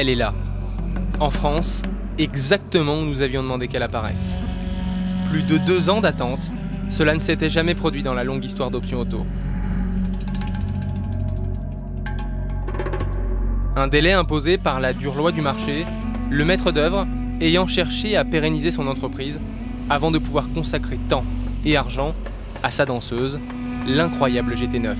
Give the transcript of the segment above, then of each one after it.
Elle est là, en France, exactement où nous avions demandé qu'elle apparaisse. Plus de 2 ans d'attente, cela ne s'était jamais produit dans la longue histoire d'Option Auto. Un délai imposé par la dure loi du marché, le maître d'œuvre ayant cherché à pérenniser son entreprise avant de pouvoir consacrer temps et argent à sa danseuse, l'incroyable GT9.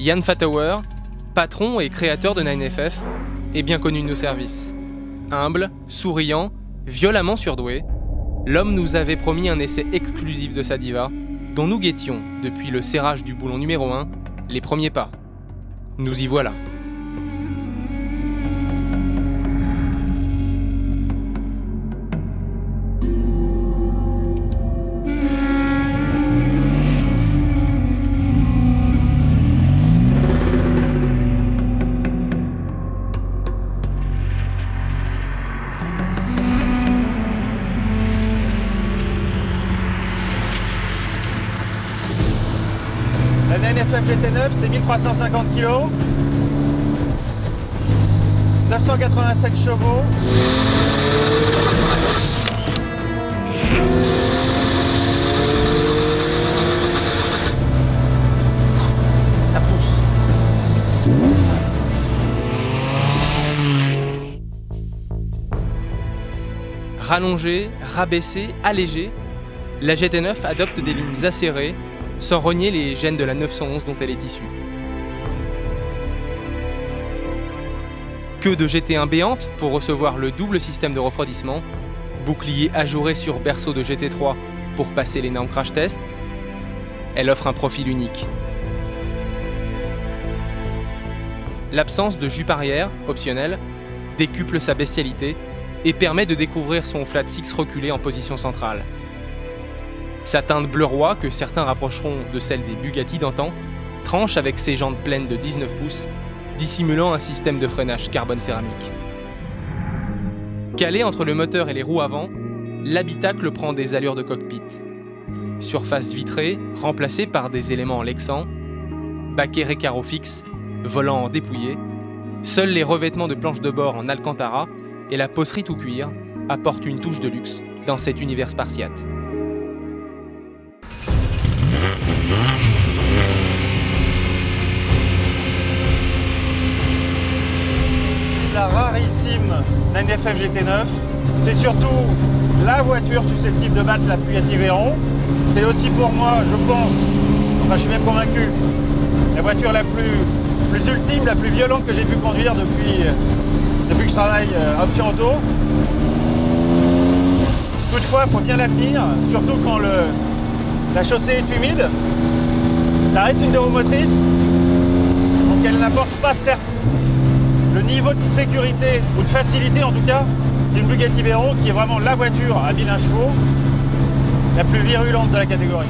Yann Fatauer, patron et créateur de 9FF, est bien connu de nos services. Humble, souriant, violemment surdoué, l'homme nous avait promis un essai exclusif de sa diva, dont nous guettions, depuis le serrage du boulon numéro 1, les premiers pas. Nous y voilà. La 9FF GT9, c'est 1350 kg, 987 chevaux. Ça pousse. Rallongée, rabaissée, allégée, la GT9 adopte des lignes acérées, sans renier les gènes de la 911 dont elle est issue. Queue de GT1 béante pour recevoir le double système de refroidissement, bouclier ajouré sur berceau de GT3 pour passer les normes crash test, elle offre un profil unique. L'absence de jupe arrière, optionnelle, décuple sa bestialité et permet de découvrir son flat six reculé en position centrale. Sa teinte bleu roi, que certains rapprocheront de celle des Bugatti d'antan, tranche avec ses jantes pleines de 19 pouces, dissimulant un système de freinage carbone céramique. Calé entre le moteur et les roues avant, l'habitacle prend des allures de cockpit. Surface vitrée, remplacée par des éléments en lexan, baquet récaro fixe, volant en dépouillé, seuls les revêtements de planches de bord en alcantara et la poserie tout cuir apportent une touche de luxe dans cet univers spartiate. La rarissime 9FF GT9, c'est surtout la voiture susceptible de battre la Bugatti Veyron. C'est aussi pour moi, je pense, enfin je suis même convaincu, la voiture la plus ultime, la plus violente que j'ai pu conduire depuis que je travaille à Option Auto. Toutefois, il faut bien la tenir, surtout quand la chaussée est humide. Ça reste une des roues motrices, donc elle n'apporte pas certes le niveau de sécurité, ou de facilité en tout cas, d'une Bugatti Veyron qui est vraiment la voiture à 1001 chevaux, la plus virulente de la catégorie.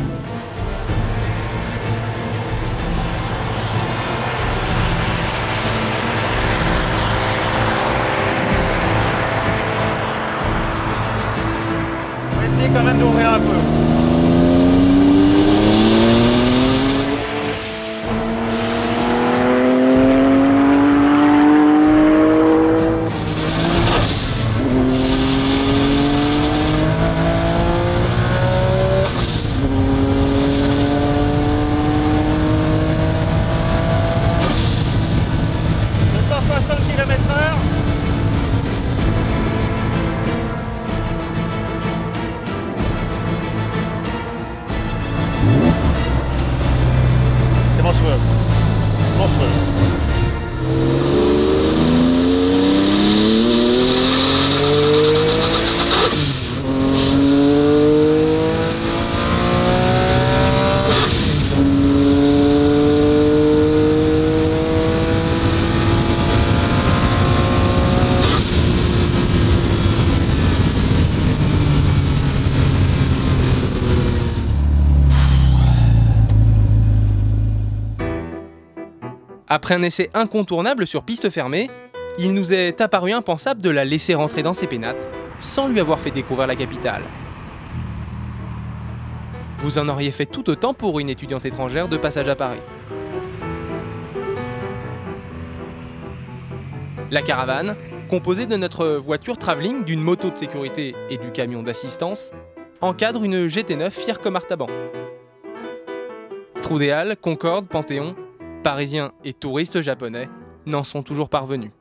On va essayer quand même d'ouvrir un peu. C'est monstrueux. Monstrueux. Après un essai incontournable sur piste fermée, il nous est apparu impensable de la laisser rentrer dans ses pénates sans lui avoir fait découvrir la capitale. Vous en auriez fait tout autant pour une étudiante étrangère de passage à Paris. La caravane, composée de notre voiture travelling, d'une moto de sécurité et du camion d'assistance, encadre une GT9 fière comme Artaban. Trous des Halles, Concorde, Panthéon, Parisiens et touristes japonais n'en sont toujours parvenus.